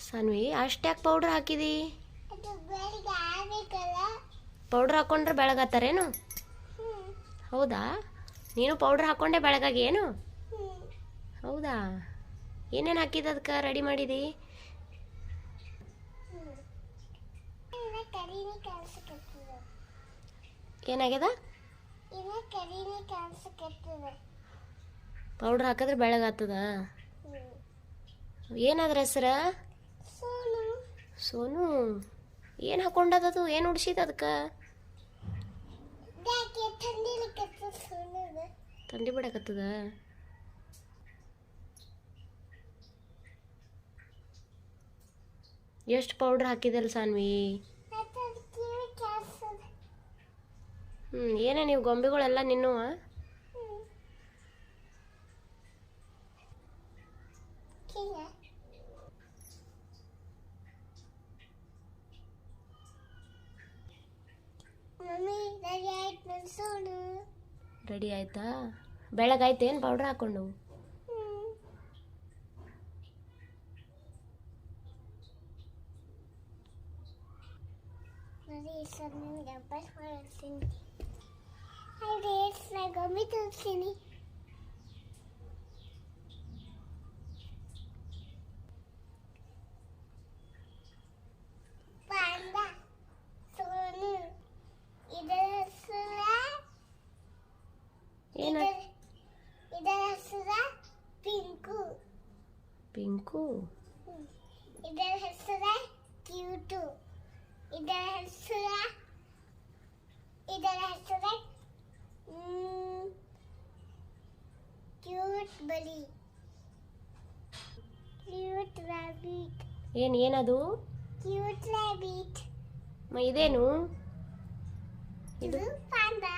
Saanvi ಅಷ್ಟ್ಯಾಕೆ powder ಹಾಕಿದಿ? Powder ಹಾಕೊಂಡ್ರೆ ಬೆಳಗತ್ತಾರೇನು? ಹೌದಾ, ನೀನು ಪೌಡ್ರ್ ಹಾಕೊಂಡೆ ಬೆಳಗಾಗಿ ಏನು? ಹೌದಾ, ಏನೇನು ಹಾಕಿದ ಅದಕ್ಕೆ ರೆಡಿ ಮಾಡಿದಿ? ಏನಾಗ್ಯದ? ಪೌಡ್ರ್ ಹಾಕಿದ್ರೆ ಬೆಳಗಾಗ್ತದ? ಏನಾದ್ರ ಹೆಸರ? ಸೋನು. ಏನು ಹಾಕೊಂಡದದು? ಏನು ಉಡ್ಸಿದ ಅದಕ್ಕೆ? ಥಂಡಿ ಬಿಡಕತ್ತದ? ಎಷ್ಟು ಪೌಡ್ರ್ ಹಾಕಿದಲ್ಲ ಸಾನ್ವಿ? ಏನೇ ನೀವು ಗೊಂಬೆಗಳೆಲ್ಲ ನಿನ್ನುವ? ರೆಡಿ ಆಯ್ತಾ? ಬೆಳಗಾಯ್ತೇನು ಪೌಡ್ರ್ ಹಾಕೊಂಡು? ಗೊಂಬೆ ತೋರಿಸ್ತೀನಿ. ಸೋನು. ಇದರ ಹೆಸರ ಪಿಂಕು. ಪಿಂಕು. ಇದರ ಹೆಸರ ಕ್ಯೂಟು. ಇದರ ಹೆಸರ ಕ್ಯೂಟ್ ಬಲಿ. Cute rabbit. ಏನದು? Cute rabbit. ಇದೇನು? ಇದು ಪಾಂಡಾ.